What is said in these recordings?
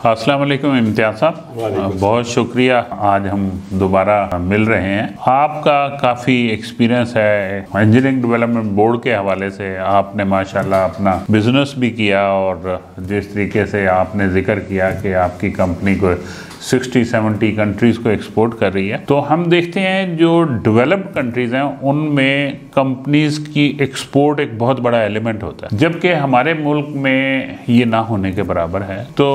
अस्सलाम वालेकुम इम्तियाज़ साहब, बहुत शुक्रिया आज हम दोबारा मिल रहे हैं। आपका काफ़ी एक्सपीरियंस है इंजीनियरिंग डेवलपमेंट बोर्ड के हवाले से। आपने माशाल्लाह अपना बिजनेस भी किया और जिस तरीके से आपने जिक्र किया कि आपकी कंपनी को 60-70 कंट्रीज़ को एक्सपोर्ट कर रही है, तो हम देखते हैं जो डेवलप्ड कंट्रीज़ हैं उनमें कंपनीज़ की एक्सपोर्ट एक बहुत बड़ा एलिमेंट होता है, जबकि हमारे मुल्क में ये ना होने के बराबर है। तो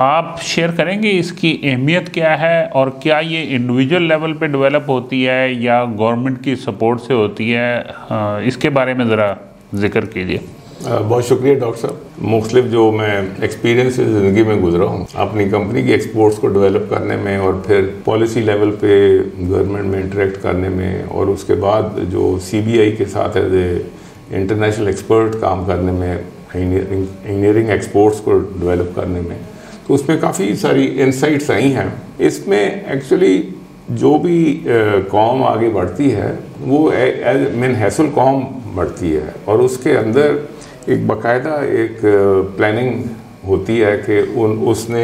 आप शेयर करेंगे इसकी अहमियत क्या है और क्या ये इंडिविजुअल लेवल पे डेवलप होती है या गवर्नमेंट की सपोर्ट से होती है? इसके बारे में ज़रा जिक्र कीजिए। बहुत शुक्रिया डॉक्टर साहब। मुख्तलिफ जो मैं एक्सपीरियंस ज़िंदगी में गुजरा हूँ अपनी कंपनी की एक्सपोर्ट्स को डेवलप करने में और फिर पॉलिसी लेवल पे गवर्नमेंट में इंटरेक्ट करने में और उसके बाद जो CBI के साथ एज ए इंटरनेशनल एक्सपर्ट काम करने में, इंजीनियरिंग एक्सपोर्ट्स को डेवलप करने में, तो उसमें काफ़ी सारी इंसाइट्स आई हैं। इसमें एक्चुअली जो भी कौम आगे बढ़ती है वो मिन हैसल कौम बढ़ती है और उसके अंदर एक बाकायदा एक प्लानिंग होती है कि उसने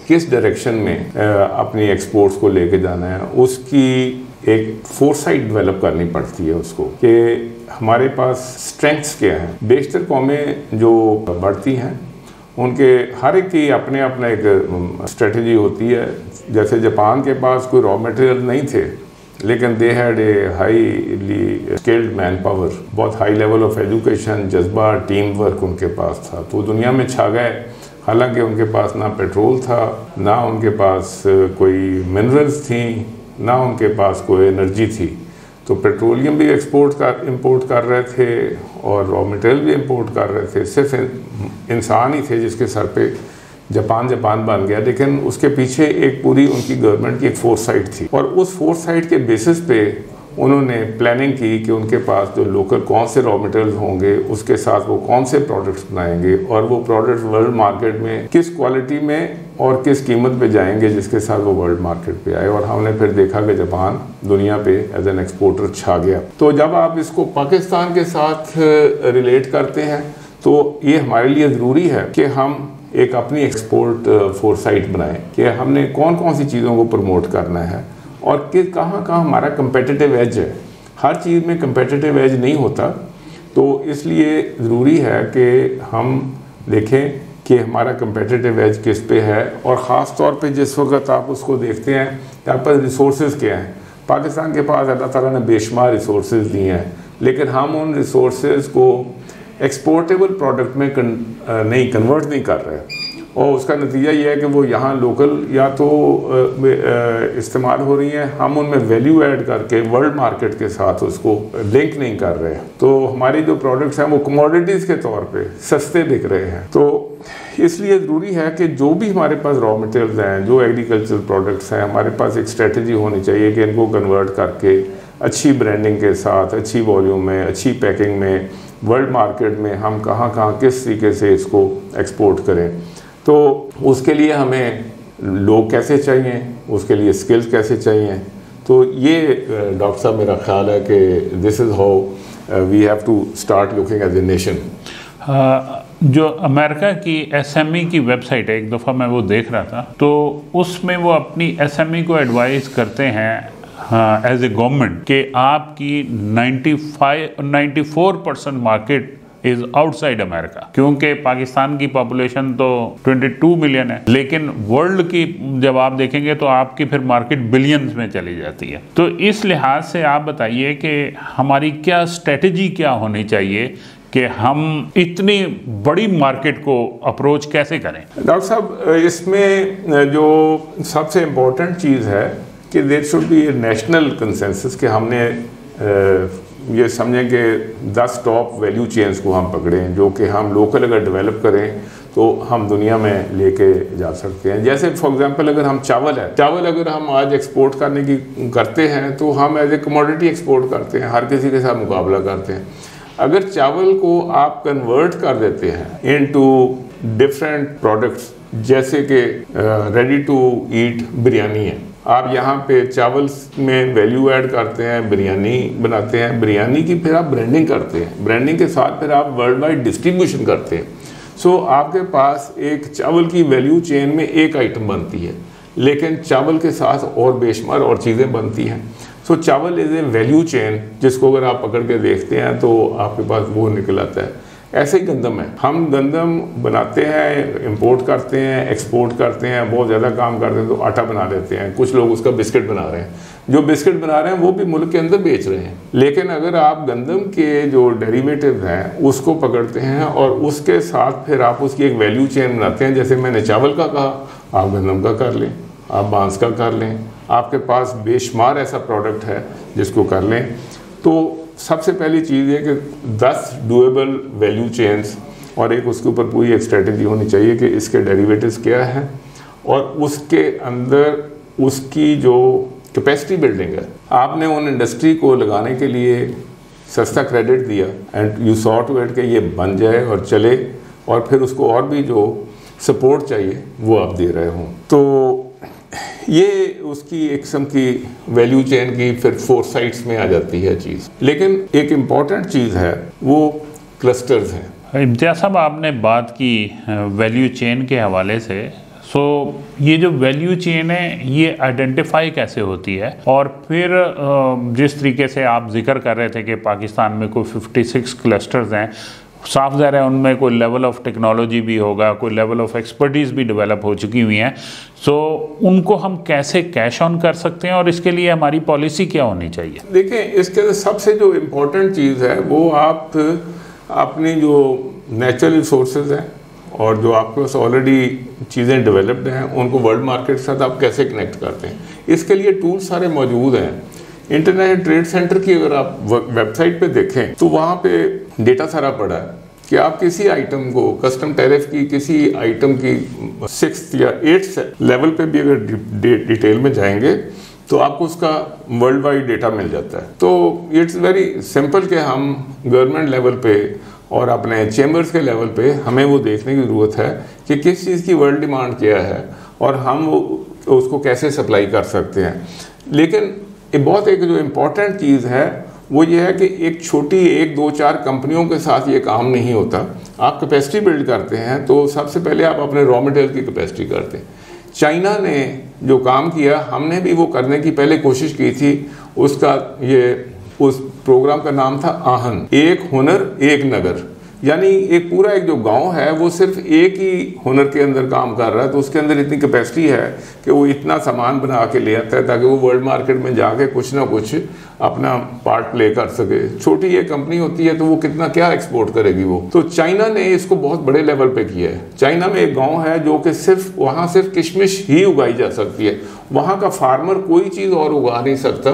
किस डायरेक्शन में अपनी एक्सपोर्ट्स को लेके जाना है। उसकी एक फोरसाइट डेवलप करनी पड़ती है उसको कि हमारे पास स्ट्रेंथ्स क्या हैं। बेशतर कौमें जो बढ़ती हैं उनके हर एक की अपने अपना एक स्ट्रेटजी होती है। जैसे जापान के पास कोई रॉ मटेरियल नहीं थे लेकिन they had a highly skilled man power, बहुत हाई लेवल ऑफ एजुकेशन, जज्बा, टीम वर्क उनके पास था, तो दुनिया में छा गए। हालांकि उनके पास ना पेट्रोल था, ना उनके पास कोई मिनरल्स थी, ना उनके पास कोई एनर्जी थी, तो पेट्रोलियम भी इंपोर्ट कर रहे थे और रॉ मटेरियल भी इंपोर्ट कर रहे थे। सिर्फ इंसान ही थे जिसके सर पे जापान बन गया, लेकिन उसके पीछे एक पूरी उनकी गवर्नमेंट की एक फोरसाइट थी और उस फोरसाइट के बेसिस पे उन्होंने प्लानिंग की कि उनके पास जो लोकल कौन से रॉ मटेरियल होंगे, उसके साथ वो कौन से प्रोडक्ट्स बनाएंगे और वो प्रोडक्ट्स वर्ल्ड मार्केट में किस क्वालिटी में और किस कीमत पे जाएंगे जिसके साथ वो वर्ल्ड मार्केट पे आए। और हमने फिर देखा कि जापान दुनिया पे एज एन एक्सपोर्टर छा गया। तो जब आप इसको पाकिस्तान के साथ रिलेट करते हैं तो ये हमारे लिए ज़रूरी है कि हम एक अपनी एक्सपोर्ट फोरसाइट बनाएं कि हमने कौन कौन सी चीज़ों को प्रमोट करना है और कि कहाँ हमारा कंपेटिटिव एज है। हर चीज़ में कंपेटिटिव एज नहीं होता, तो इसलिए ज़रूरी है कि हम देखें कि हमारा कंपेटिटिव एज किस पे है। और ख़ास तौर पे जिस वक्त आप उसको देखते हैं कि आपके पास रिसोर्सेज क्या हैं। पाकिस्तान के पास अल्लाह ताला ने बेशुमार रिसोर्सेज दिए हैं, लेकिन हम उन रिसोर्सेज को एक्सपोर्टेबल प्रोडक्ट में कन्वर्ट नहीं कर रहे और उसका नतीजा ये है कि वो यहाँ लोकल या तो इस्तेमाल हो रही हैं, हम उनमें वैल्यू ऐड करके वर्ल्ड मार्केट के साथ उसको लिंक नहीं कर रहे। तो हमारी जो प्रोडक्ट्स हैं वो कमोडिटीज़ के तौर पे सस्ते बिक रहे हैं। तो इसलिए ज़रूरी है कि जो भी हमारे पास रॉ मटेरियल्स हैं, जो एग्रीकल्चरल प्रोडक्ट्स हैं, हमारे पास एक स्ट्रेटजी होनी चाहिए कि इनको कन्वर्ट करके अच्छी ब्रांडिंग के साथ, अच्छी वॉल्यूम में, अच्छी पैकिंग में वर्ल्ड मार्केट में हम कहाँ किस तरीके से इसको एक्सपोर्ट करें। तो उसके लिए हमें लोग कैसे चाहिए, उसके लिए स्किल्स कैसे चाहिए। तो ये डॉक्टर साहब मेरा ख्याल है कि this is how we have to start looking as a nation. जो अमेरिका की SME की वेबसाइट है, एक दफ़ा मैं वो देख रहा था, तो उसमें वो अपनी SME को एडवाइस करते हैं एज ए गवर्नमेंट कि आपकी 94% मार्केट इज़ आउटसाइड अमेरिका, क्योंकि पाकिस्तान की पॉपुलेशन तो 22 मिलियन है, लेकिन वर्ल्ड की जब आप देखेंगे तो आपकी फिर मार्केट बिलियंस में चली जाती है। तो इस लिहाज से आप बताइए कि हमारी क्या स्ट्रेटजी क्या होनी चाहिए कि हम इतनी बड़ी मार्केट को अप्रोच कैसे करें? डॉक्टर साहब, इसमें जो सबसे इम्पोर्टेंट चीज़ है कि there should be a national consensus कि हमने ये समझें कि 10 टॉप वैल्यू चेन्स को हम पकड़ें, जो कि हम लोकल अगर डेवलप करें तो हम दुनिया में लेके जा सकते हैं। जैसे फॉर एग्जांपल अगर हम चावल अगर हम आज एक्सपोर्ट करने की करते हैं तो हम एज ए कमोडिटी एक्सपोर्ट करते हैं, हर किसी के साथ मुकाबला करते हैं। अगर चावल को आप कन्वर्ट कर देते हैं इनटू डिफरेंट प्रोडक्ट्स, जैसे कि रेडी टू ईट बिरयानी है, आप यहाँ पे चावल में वैल्यू ऐड करते हैं, बिरयानी बनाते हैं, बिरयानी की फिर आप ब्रांडिंग करते हैं, ब्रांडिंग के साथ फिर आप वर्ल्ड वाइड डिस्ट्रीब्यूशन करते हैं। सो आपके पास एक चावल की वैल्यू चेन में एक आइटम बनती है, लेकिन चावल के साथ और बेशुमार और चीज़ें बनती हैं। सो चावल इज़ ए वैल्यू चेन, जिसको अगर आप पकड़ के देखते हैं तो आपके पास वो निकल आता है। ऐसे ही गंदम है, हम गंदम बनाते हैं, इंपोर्ट करते हैं, एक्सपोर्ट करते हैं, बहुत ज़्यादा काम करते हैं तो आटा बना लेते हैं। कुछ लोग उसका बिस्किट बना रहे हैं, जो बिस्किट बना रहे हैं वो भी मुल्क के अंदर बेच रहे हैं। लेकिन अगर आप गंदम के जो डेरिवेटिव हैं उसको पकड़ते हैं और उसके साथ फिर आप उसकी एक वैल्यू चेन बनाते हैं, जैसे मैंने चावल का कहा, आप गंदम का कर लें, आप बांस का कर लें, आपके पास बेशुमार ऐसा प्रोडक्ट है जिसको कर लें। तो सबसे पहली चीज़ है कि 10 डुएबल वैल्यू चेन्स और एक उसके ऊपर पूरी एक स्ट्रेटजी होनी चाहिए कि इसके डेरिवेटिव्स क्या हैं और उसके अंदर उसकी जो कैपेसिटी बिल्डिंग है। आपने उन इंडस्ट्री को लगाने के लिए सस्ता क्रेडिट दिया and you saw to it कि ये बन जाए और चले, और फिर उसको और भी जो सपोर्ट चाहिए वो आप दे रहे हों। तो ये उसकी एक किस्म की वैल्यू चेन की फिर 4 साइड्स में आ जाती है चीज़। लेकिन एक इम्पॉर्टेंट चीज़ है वो क्लस्टर्स हैं। इम्तियाज़ साहब, आपने बात की वैल्यू चेन के हवाले से। ये जो वैल्यू चेन है ये आइडेंटिफाई कैसे होती है, और फिर जिस तरीके से आप जिक्र कर रहे थे कि पाकिस्तान में कोई 56 क्लस्टर्स हैं, साफ ज़ाहिर है उनमें कोई लेवल ऑफ टेक्नोलॉजी भी होगा, कोई लेवल ऑफ एक्सपर्टीज़ भी डेवलप हो चुकी हुई हैं। उनको हम कैसे कैश ऑन कर सकते हैं और इसके लिए हमारी पॉलिसी क्या होनी चाहिए? देखिए, इसके अंदर सबसे जो इम्पोर्टेंट चीज़ है वो आप अपनी जो नेचुरल रिसोर्सेज हैं और जो आपके पास ऑलरेडी चीज़ें डेवलप्ड हैं उनको वर्ल्ड मार्केट के साथ आप कैसे कनेक्ट करते हैं। इसके लिए टूल्स सारे मौजूद हैं। इंटरनेशनल ट्रेड सेंटर की अगर आप वेबसाइट पे देखें तो वहाँ पे डेटा सारा पड़ा है कि आप किसी आइटम को कस्टम टैरिफ की किसी आइटम की 6th या 8th लेवल पे भी अगर डिटेल में जाएंगे तो आपको उसका वर्ल्ड वाइड डेटा मिल जाता है। तो इट्स वेरी सिंपल कि हम गवर्नमेंट लेवल पे और अपने चेम्बर्स के लेवल पे हमें वो देखने की ज़रूरत है कि किस चीज़ की वर्ल्ड डिमांड क्या है और हम उसको कैसे सप्लाई कर सकते हैं। लेकिन बहुत एक जो इम्पोर्टेंट चीज़ है वो ये है कि एक छोटी 1-2-4 कंपनियों के साथ ये काम नहीं होता। आप कैपेसिटी बिल्ड करते हैं तो सबसे पहले आप अपने रॉ मटेरियल की कैपेसिटी करते हैं। चाइना ने जो काम किया हमने भी वो करने की पहले कोशिश की थी। उस प्रोग्राम का नाम था आहन, एक हुनर एक नगर, यानी एक पूरा एक जो गांव है वो सिर्फ एक ही हुनर के अंदर काम कर रहा है। तो उसके अंदर इतनी कैपेसिटी है कि वो इतना सामान बना के ले आता है ताकि वो वर्ल्ड मार्केट में जाके कुछ ना कुछ अपना पार्ट प्ले कर सके। छोटी ये कंपनी होती है तो वो कितना क्या एक्सपोर्ट करेगी वो। तो चाइना ने इसको बहुत बड़े लेवल पे किया है। चाइना में एक गाँव है जो कि वहाँ सिर्फ किशमिश ही उगाई जा सकती है, वहाँ का फार्मर कोई चीज़ और उगा नहीं सकता।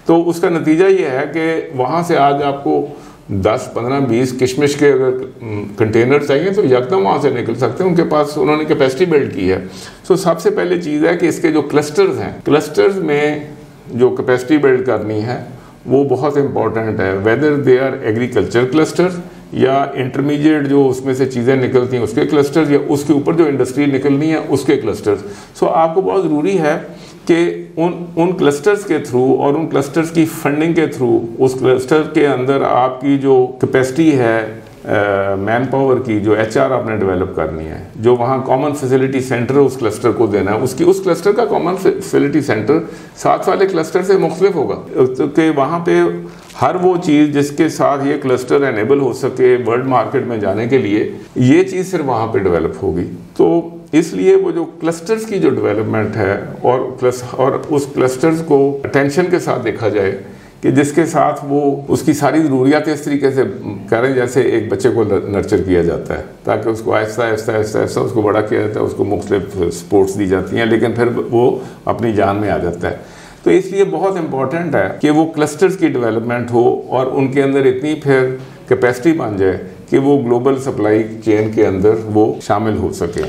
तो उसका नतीजा ये है कि वहाँ से आज आपको 10, 15, 20 किशमिश के अगर कंटेनर चाहिए तो यकदम वहाँ से निकल सकते हैं। उनके पास उन्होंने कैपेसिटी बिल्ड की है। सबसे पहले चीज़ है कि इसके जो क्लस्टर्स हैं, क्लस्टर्स में जो कैपेसिटी बिल्ड करनी है वो बहुत इंपॉर्टेंट है। Whether they are agriculture clusters या इंटरमीडिएट जो उसमें से चीज़ें निकलती हैं उसके क्लस्टर्स, या उसके ऊपर जो इंडस्ट्री निकलनी है उसके क्लस्टर्स। आपको बहुत ज़रूरी है कि उन क्लस्टर्स के थ्रू और उन क्लस्टर्स की फंडिंग के थ्रू उस क्लस्टर के अंदर आपकी जो कैपेसिटी है मैन पावर की, जो HR आपने डेवलप करनी है, जो वहाँ कॉमन फैसिलिटी सेंटर उस क्लस्टर को देना है, उस क्लस्टर का कॉमन फैसिलिटी सेंटर साथ वाले क्लस्टर से मुख्तलिफ होगा। तो कि वहाँ पे हर वो चीज़ जिसके साथ ये क्लस्टर एनेबल हो सके वर्ल्ड मार्केट में जाने के लिए, ये चीज़ सिर्फ वहाँ पे डेवलप होगी। तो इसलिए वो जो क्लस्टर्स की जो डेवलपमेंट है और उस क्लस्टर्स को अटेंशन के साथ देखा जाए कि जिसके साथ वो उसकी सारी ज़रूरियात इस तरीके से करें जैसे एक बच्चे को नर्चर किया जाता है, ताकि उसको आहिस्ता आहिस्ता आहिस्ता आहिस्ता उसको बड़ा किया जाता है, उसको मुख्तलिफ स्पोर्ट्स दी जाती हैं, लेकिन फिर वो अपनी जान में आ जाता है। तो इसलिए बहुत इम्पॉर्टेंट है कि वो क्लस्टर्स की डेवलपमेंट हो और उनके अंदर इतनी फिर कैपेसिटी बन जाए कि वो ग्लोबल सप्लाई चेन के अंदर वो शामिल हो सके।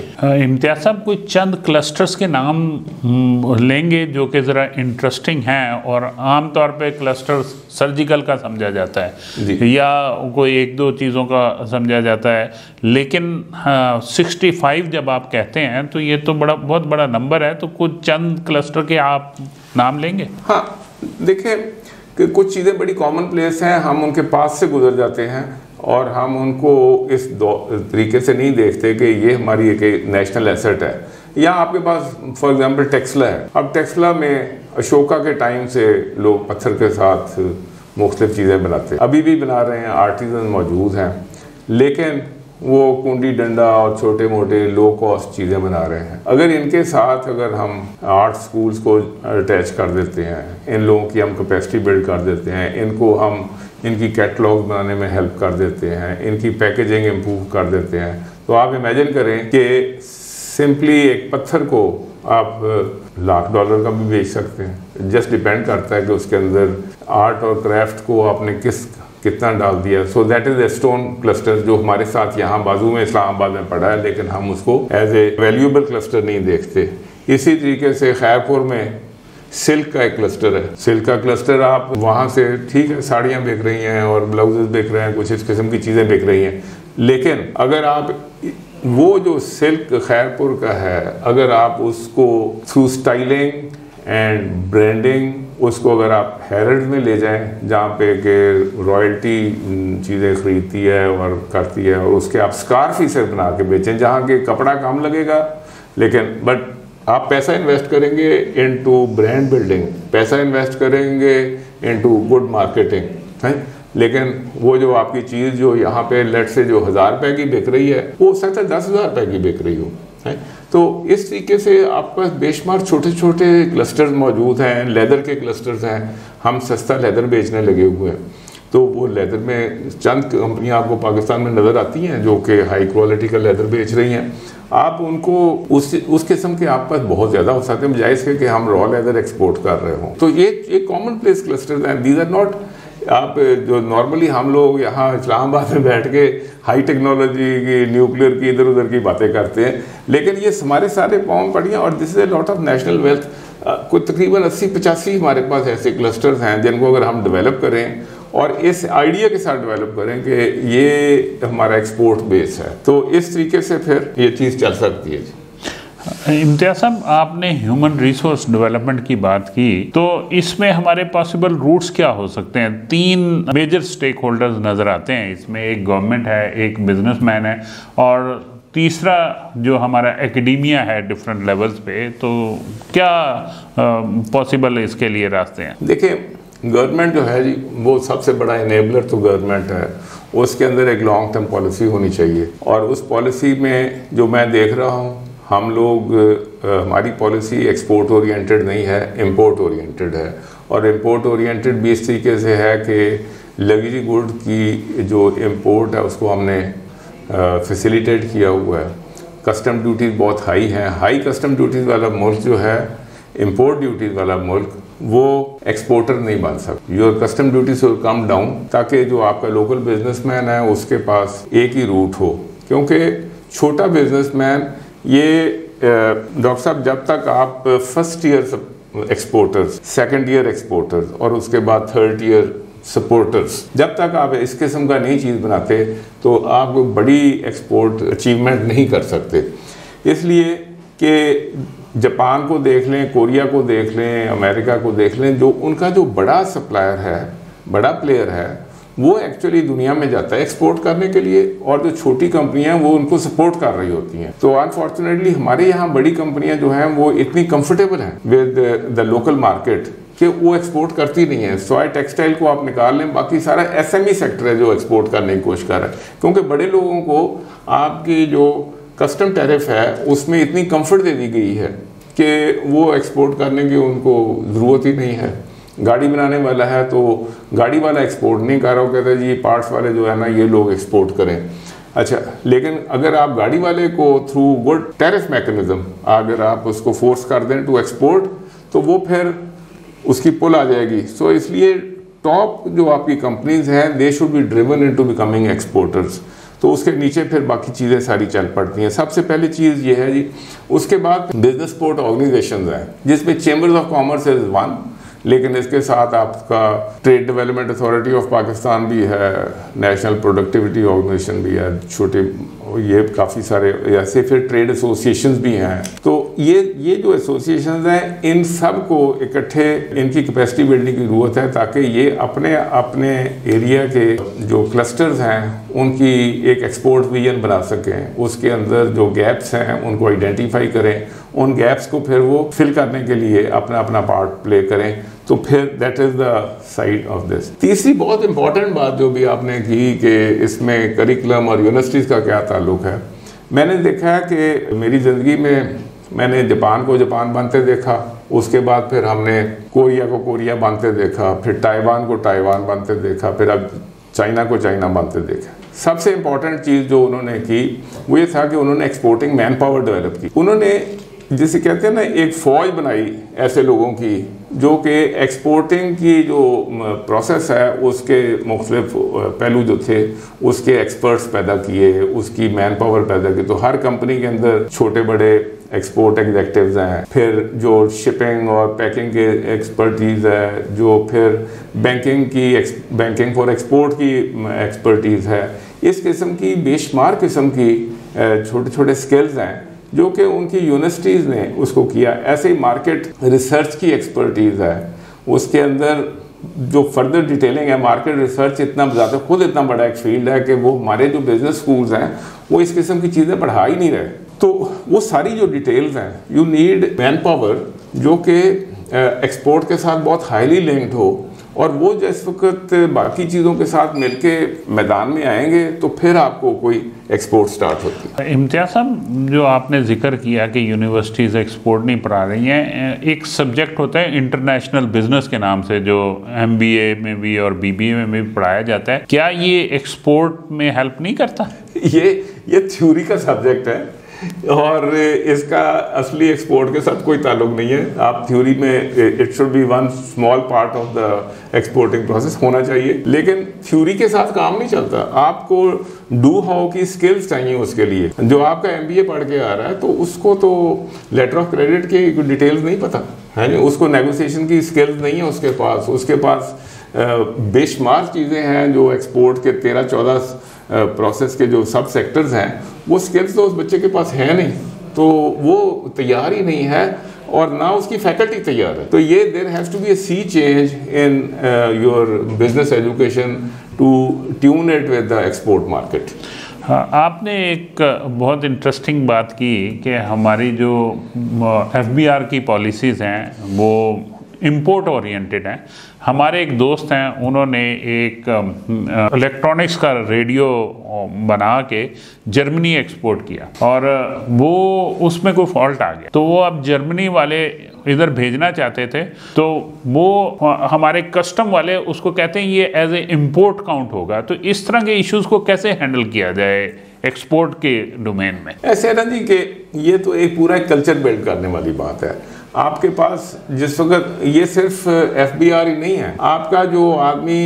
इम्तियाज़ साहब, कोई चंद क्लस्टर्स के नाम लेंगे जो कि ज़रा इंटरेस्टिंग हैं और आम तौर पे क्लस्टर्स सर्जिकल का समझा जाता है या कोई 1-2 चीज़ों का समझा जाता है, लेकिन 65 जब आप कहते हैं तो ये तो बहुत बड़ा नंबर है। तो कुछ चंद क्लस्टर के आप नाम लेंगे? हाँ, देखिए कि कुछ चीज़ें बड़ी कॉमन प्लेस हैं, हम उनके पास से गुजर जाते हैं और हम उनको इस तरीके से नहीं देखते कि ये हमारी एक नेशनल एसेट है। या आपके पास फॉर एग्जांपल टेक्सला है। अब टेक्सला में अशोका के टाइम से लोग पत्थर के साथ मुख्तलिफ चीज़ें बनाते हैं, अभी भी बना रहे हैं, आर्टिजन मौजूद हैं, लेकिन वो कुंडी डंडा और छोटे मोटे लो कॉस्ट चीज़ें बना रहे हैं। अगर इनके साथ अगर हम आर्ट स्कूल्स को अटैच कर देते हैं, इन लोगों की हम कैपेसिटी बिल्ड कर देते हैं, इनको हम इनकी कैटलॉग बनाने में हेल्प कर देते हैं, इनकी पैकेजिंग इम्प्रूव कर देते हैं, तो आप इमेजिन करें कि सिंपली एक पत्थर को आप $1,00,000 का भी बेच सकते हैं। जस्ट डिपेंड करता है कि उसके अंदर आर्ट और क्राफ्ट को आपने कितना डाल दिया। So that is a stone cluster जो हमारे साथ यहाँ बाजू में इस्लामाबाद में पड़ा है, लेकिन हम उसको एज ए वैल्यूएबल क्लस्टर नहीं देखते। इसी तरीके से खैरपुर में सिल्क का एक क्लस्टर है। सिल्क का क्लस्टर आप वहाँ से ठीक है साड़ियाँ बिक रही हैं और ब्लाउजेस बिक रहे हैं, कुछ इस किस्म की चीज़ें बिक रही हैं, लेकिन अगर आप वो जो सिल्क खैरपुर का है, अगर आप उसको थ्रू स्टाइलिंग एंड ब्रांडिंग उसको अगर आप हेरिटेज में ले जाएं, जहाँ पे कि रॉयल्टी चीज़ें खरीदती है और करती है, और उसके आप स्कार्फ ही से बना के बेचें, जहाँ के कपड़ा कम लगेगा, लेकिन बट आप पैसा इन्वेस्ट करेंगे इनटू ब्रांड बिल्डिंग, पैसा इन्वेस्ट करेंगे इनटू गुड मार्केटिंग, है। लेकिन वो जो आपकी चीज़ जो यहाँ पे लेट से जो 1,000 रुपए की बिक रही है, वो सकता है 10,000 रुपए की बिक रही हो, है। तो इस तरीके से आपके पास बेशुमार छोटे छोटे क्लस्टर्स मौजूद हैं, लेदर के क्लस्टर्स हैं। हम सस्ता लेदर बेचने लगे हुए हैं, तो वो लेदर में चंद कंपनियां आपको पाकिस्तान में नज़र आती हैं जो कि हाई क्वालिटी का लेदर बेच रही हैं। आप उनको उस किस्म के आपके पास बहुत ज़्यादा हो सकते हैं, बजाय इसके कि हम रॉ लेदर एक्सपोर्ट कर रहे हों। तो ये एक कॉमन प्लेस क्लस्टर्स हैं, दीज आर नॉट आप जो नॉर्मली हम लोग यहाँ इस्लामाबाद में बैठ के हाई टेक्नोलॉजी की, न्यूक्लियर की, इधर उधर की बातें करते हैं, लेकिन ये हमारे सारे पाँव पड़ी हैं। और this is a lot of national wealth. कोई तकरीबन 80-85 हमारे पास ऐसे क्लस्टर्स हैं जिनको अगर हम डेवलप करें और इस आइडिया के साथ डेवलप करें कि ये हमारा एक्सपोर्ट बेस है, तो इस तरीके से फिर ये चीज़ चल सकती है। इम्तियाज़ साहब, आपने ह्यूमन रिसोर्स डेवलपमेंट की बात की, तो इसमें हमारे पॉसिबल रूट्स क्या हो सकते हैं? 3 मेजर स्टेक होल्डर्स नज़र आते हैं इसमें, एक गवर्नमेंट है, एक बिजनेसमैन है, और तीसरा जो हमारा एकेडेमिया है डिफरेंट लेवल्स पे। तो क्या पॉसिबल है इसके लिए रास्ते हैं? देखिए, गवर्नमेंट जो है जी, वो सबसे बड़ा इनेबलर तो गवर्नमेंट है। उसके अंदर एक लॉन्ग टर्म पॉलिसी होनी चाहिए, और उस पॉलिसी में जो मैं देख रहा हूँ, हम लोग हमारी पॉलिसी एक्सपोर्ट ओरिएंटेड नहीं है, इंपोर्ट ओरिएंटेड है। और इंपोर्ट ओरिएंटेड भी इस तरीके से है कि लग्जरी गुड की जो इंपोर्ट है उसको हमने फैसिलिटेट किया हुआ है। कस्टम ड्यूटीज़ बहुत हाई हैं। हाई कस्टम ड्यूटीज़ वाला मुल्क जो है, इंपोर्ट ड्यूटीज़ वाला मुल्क, वो एक्सपोर्टर नहीं बन सकता। योर कस्टम ड्यूटी से कम डाउन, ताकि जो आपका लोकल बिजनेसमैन है उसके पास एक ही रूट हो। क्योंकि छोटा बिजनेसमैन ये डॉक्टर साहब, जब तक आप first year exporters, second year exporters और उसके बाद थर्ड ईयर सपोर्टर्स, जब तक आप इस किस्म का नई चीज़ बनाते तो आप कोई बड़ी एक्सपोर्ट अचीवमेंट नहीं कर सकते। इसलिए कि जापान को देख लें, कोरिया को देख लें, अमेरिका को देख लें, जो उनका जो बड़ा सप्लायर है, बड़ा प्लेयर है, वो एक्चुअली दुनिया में जाता है एक्सपोर्ट करने के लिए, और जो छोटी कंपनियां वो उनको सपोर्ट कर रही होती हैं। तो अनफॉर्चुनेटली हमारे यहाँ बड़ी कंपनियां जो हैं वो इतनी कंफर्टेबल हैं विद द लोकल मार्केट कि वो एक्सपोर्ट करती नहीं है। सॉय टेक्सटाइल को आप निकाल लें, बाकी सारा एसएमई सेक्टर है जो एक्सपोर्ट करने की कोशिश कर रहा है, क्योंकि बड़े लोगों को आपकी जो कस्टम टैरिफ है उसमें इतनी कंफर्ट दे दी गई है कि वो एक्सपोर्ट करने की उनको ज़रूरत ही नहीं है। गाड़ी बनाने वाला है तो गाड़ी वाला एक्सपोर्ट नहीं कर रहा, वो कहता है जी पार्ट्स वाले जो है ना ये लोग एक्सपोर्ट करें। अच्छा, लेकिन अगर आप गाड़ी वाले को थ्रू गुड टैरिफ मैकेनिज्म अगर आप उसको फोर्स कर दें टू एक्सपोर्ट, तो वो फिर उसकी पुल आ जाएगी। सो इसलिए टॉप जो आपकी कंपनीज हैं, they should be driven into becoming exporters. तो उसके नीचे फिर बाकी चीज़ें सारी चल पड़ती हैं। सबसे पहली चीज़ ये है जी। उसके बाद बिजनेस सपोर्ट ऑर्गेनाइजेशंस हैं, जिसमें chambers of commerce is one, लेकिन इसके साथ आपका trade development authority of Pakistan भी है, नेशनल प्रोडक्टिविटी ऑर्गेनाइजेशन भी है, छोटे ये काफ़ी सारे ऐसे फिर ट्रेड एसोसिएशंस भी हैं। तो ये जो एसोसिएशंस हैं, इन सब को इकट्ठे इनकी कैपेसिटी बिल्डिंग की ज़रूरत है, ताकि ये अपने एरिया के जो क्लस्टर्स हैं उनकी एक एक्सपोर्ट विजन बना सकें, उसके अंदर जो गैप्स हैं उनको आइडेंटिफाई करें, उन गैप्स को फिर वो फिल करने के लिए अपना अपना पार्ट प्ले करें। तो फिर that is the side of this. तीसरी बहुत इंपॉर्टेंट बात जो भी आपने की कि इसमें करिकुलम और यूनिवर्सिटीज़ का क्या ताल्लुक है, मैंने देखा है कि मेरी ज़िंदगी में मैंने जापान को जापान बनते देखा, उसके बाद फिर हमने कोरिया को कोरिया बनते देखा, फिर ताइवान को ताइवान बनते देखा, फिर अब चाइना को चाइना बनते देखा। सबसे इम्पॉर्टेंट चीज़ जो उन्होंने की वो ये था कि उन्होंने एक्सपोर्टिंग मैन पावर डेवलप की। उन्होंने जिसे कहते हैं ना एक फ़ौज बनाई ऐसे लोगों की जो कि एक्सपोर्टिंग की जो प्रोसेस है उसके मुख्तलिफ पहलू जो थे उसके एक्सपर्ट्स पैदा किए, उसकी मैन पावर पैदा की। तो हर कंपनी के अंदर छोटे बड़े एक्सपोर्ट एग्जेक्टिव्स हैं, फिर जो शिपिंग और पैकिंग के एक्सपर्टीज़ है, जो फिर बैंकिंग फॉर एक्सपोर्ट की एक्सपर्टीज़ है, इस किस्म की बेशुमार किस्म की छोटे छोटे स्किल्स हैं जो कि उनकी यूनिवर्सिटीज़ ने उसको किया। ऐसे ही मार्केट रिसर्च की एक्सपर्टीज़ है, उसके अंदर जो फर्दर डिटेलिंग है, मार्केट रिसर्च इतना ज़्यादा खुद इतना बड़ा एक फील्ड है कि वो हमारे जो बिजनेस स्कूल्स हैं वो इस किस्म की चीज़ें पढ़ा ही नहीं रहे। तो वो सारी जो डिटेल्स हैं, यू नीड मैन पावर जो कि एक्सपोर्ट के साथ बहुत हाईली लिंक्ड हो, और वो जिस वक्त बाकी चीज़ों के साथ मिलके मैदान में आएंगे तो फिर आपको कोई एक्सपोर्ट स्टार्ट होती है। इम्तियाज़ साहब, जो आपने जिक्र किया कि यूनिवर्सिटीज़ एक्सपोर्ट नहीं पढ़ा रही हैं, एक सब्जेक्ट होता है इंटरनेशनल बिजनेस के नाम से जो MBA में भी और BBA में भी पढ़ाया जाता है, क्या ये एक्सपोर्ट में हेल्प नहीं करता? ये थ्योरी का सब्जेक्ट है और इसका असली एक्सपोर्ट के साथ कोई ताल्लुक नहीं है। आप थ्योरी में it should be one small part of the exporting process होना चाहिए, लेकिन थ्योरी के साथ काम नहीं चलता। आपको डू हाउ की स्किल्स चाहिए उसके लिए। जो आपका MBA पढ़ के आ रहा है तो उसको तो लेटर ऑफ क्रेडिट की डिटेल्स नहीं पता है, उसको नेगोशिएशन की स्किल्स नहीं है उसके पास बेशुमार चीज़ें हैं जो एक्सपोर्ट के 13-14 प्रोसेस के जो सब सेक्टर्स हैं, वो स्किल्स तो उस बच्चे के पास है नहीं, तो वो तैयार ही नहीं है और ना उसकी फैकल्टी तैयार है। तो ये there has to be a sea change in your business education to tune it with the export market. हाँ, आपने एक बहुत इंटरेस्टिंग बात की कि हमारी जो FBR की पॉलिसीज़ हैं वो इम्पोर्ट ओरिएंटेड हैं। हमारे एक दोस्त हैं, उन्होंने एक इलेक्ट्रॉनिक्स का रेडियो बना के जर्मनी एक्सपोर्ट किया और वो उसमें कोई फॉल्ट आ गया, तो वो अब जर्मनी वाले इधर भेजना चाहते थे, तो वो हमारे कस्टम वाले उसको कहते हैं ये एज ए इम्पोर्ट काउंट होगा। तो इस तरह के इश्यूज़ को कैसे हैंडल किया जाए एक्सपोर्ट के डोमेन में? ऐसे है ना जी कि ये तो एक पूरा कल्चर बिल्ड करने वाली बात है। आपके पास जिस वक्त ये सिर्फ FBR ही नहीं है, आपका जो आदमी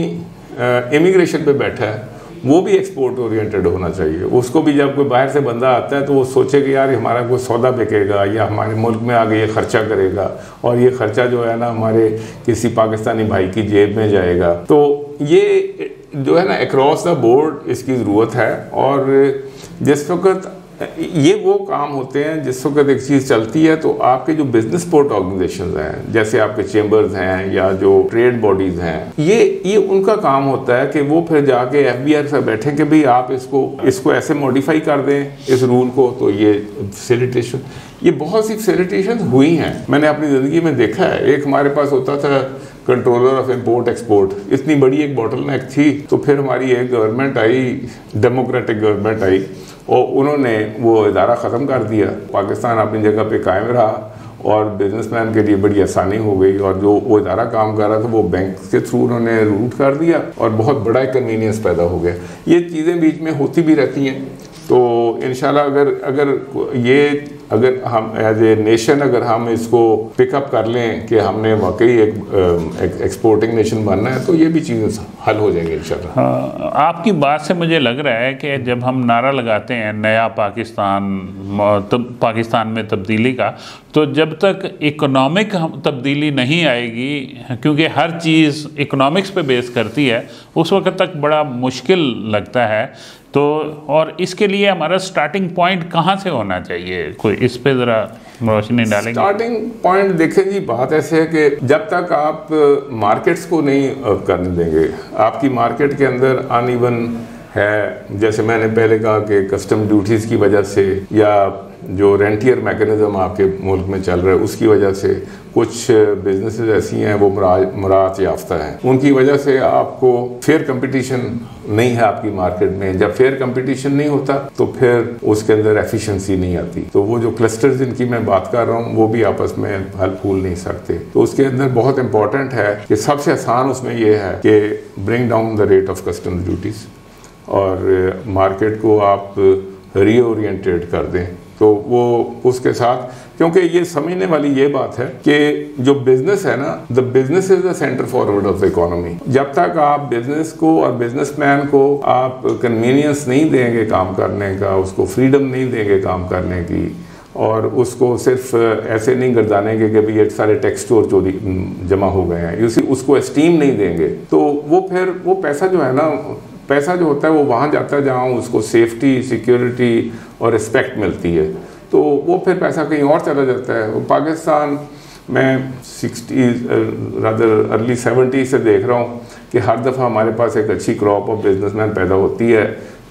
इमिग्रेशन पे बैठा है वो भी एक्सपोर्ट ओरिएंटेड होना चाहिए। उसको भी जब कोई बाहर से बंदा आता है तो वो सोचे कि यार हमारा कोई सौदा बिकेगा या हमारे मुल्क में आगे ये खर्चा करेगा और ये खर्चा जो है ना हमारे किसी पाकिस्तानी भाई की जेब में जाएगा। तो ये जो है ना अक्रॉस द बोर्ड इसकी ज़रूरत है। और जिस वक्त ये वो काम होते हैं जिस वक्त एक चीज़ चलती है तो आपके जो बिजनेस सपोर्ट ऑर्गेनाइजेशंस हैं, जैसे आपके चेंबर्स हैं या जो ट्रेड बॉडीज़ हैं, ये उनका काम होता है कि वो फिर जाके FBR से बैठें कि भाई आप इसको ऐसे मॉडिफाई कर दें इस रूल को। तो ये फैसिलिटेशन, ये बहुत सी फैसिलिटेशन हुई हैं, मैंने अपनी ज़िंदगी में देखा है। एक हमारे पास होता था कंट्रोलर ऑफ इम्पोर्ट एक्सपोर्ट, इतनी बड़ी एक बॉटलनेक थी। तो फिर हमारी एक गवर्नमेंट आई, डेमोक्रेटिक गवर्नमेंट आई और उन्होंने वो इदारा ख़त्म कर दिया। पाकिस्तान अपनी जगह पे कायम रहा और बिजनेसमैन के लिए बड़ी आसानी हो गई और जो वो इदारा काम कर रहा था वो बैंक के थ्रू उन्होंने रूट कर दिया और बहुत बड़ा एक कन्वीनियंस पैदा हो गया। ये चीज़ें बीच में होती भी रहती हैं। तो इंशाल्लाह अगर हम एज ए नेशन अगर हम इसको पिकअप कर लें कि हमने वाकई एक एक्सपोर्टिंग नेशन बनना है तो ये भी चीज़ें हल हो जाएंगी इंशाल्लाह। हाँ, आपकी बात से मुझे लग रहा है कि जब हम नारा लगाते हैं नया पाकिस्तान में तब्दीली का, तो जब तक इकोनॉमिक तब्दीली नहीं आएगी, क्योंकि हर चीज़ इकोनॉमिक्स पे बेस करती है, उस वक्त तक बड़ा मुश्किल लगता है तो और इसके लिए हमारा स्टार्टिंग पॉइंट कहाँ से होना चाहिए, कोई इस पे ज़रा रोशनी डालेंगे? स्टार्टिंग पॉइंट देखें जी, बात ऐसे है कि जब तक आप मार्केट्स को नहीं करने देंगे, आपकी मार्केट के अंदर अनइवन है, जैसे मैंने पहले कहा कि कस्टम ड्यूटीज़ की वजह से या जो रेंटियर मैकेनिज्म आपके मुल्क में चल रहा है उसकी वजह से कुछ बिजनेसेस ऐसी हैं वो मुराद याफ्ता हैं, उनकी वजह से आपको फेयर कंपटीशन नहीं है आपकी मार्केट में। जब फेयर कंपटीशन नहीं होता तो फिर उसके अंदर एफिशिएंसी नहीं आती। तो वो जो क्लस्टर्स जिनकी मैं बात कर रहा हूँ वो भी आपस में फल फूल नहीं सकते। तो उसके अंदर बहुत इंपॉर्टेंट है कि सबसे आसान उसमें ये है कि bring down the rate of custom duties और मार्केट को आप रीओरिएंटेड कर दें। तो वो उसके साथ, क्योंकि ये समझने वाली ये बात है कि जो बिजनेस है ना, the business is the centre forward of the economy. जब तक आप बिजनेस को और बिजनेसमैन को आप कन्वीनियंस नहीं देंगे काम करने का, उसको फ्रीडम नहीं देंगे काम करने की, और उसको सिर्फ ऐसे नहीं गर्दानेंगे कि भाई ये सारे टैक्स चोर चोरी जमा हो गए हैं, उसको एस्टीम नहीं देंगे, तो वो फिर वो पैसा जो है ना, पैसा जो होता है वो वहाँ जाता है जहाँ उसको सेफ्टी, सिक्योरिटी और रिस्पेक्ट मिलती है। तो वो फिर पैसा कहीं और चला जाता है। वो पाकिस्तान मैं 60s रादर अर्ली 70s से देख रहा हूँ कि हर दफ़ा हमारे पास एक अच्छी क्रॉप ऑफ बिजनेसमैन पैदा होती है,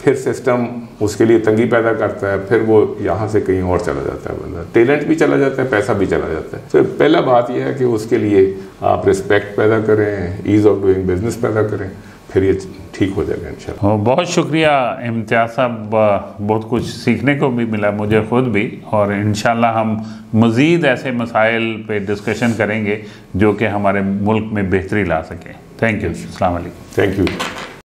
फिर सिस्टम उसके लिए तंगी पैदा करता है, फिर वो यहाँ से कहीं और चला जाता है, बंदा टैलेंट भी चला जाता है, पैसा भी चला जाता है। तो पहला बात यह है कि उसके लिए आप रिस्पेक्ट पैदा करें, ईज़ ऑफ डूइंग बिजनेस पैदा करें, फिर ये ठीक हो जाएगा इंशाल्लाह। बहुत शुक्रिया इम्तियाज़ साहब, बहुत कुछ सीखने को भी मिला मुझे खुद भी, और इंशाल्लाह हम मज़ीद ऐसे मसाइल पे डिस्कशन करेंगे जो कि हमारे मुल्क में बेहतरी ला सकें। Thank you. अस्सलाम वालेकुम। Thank you.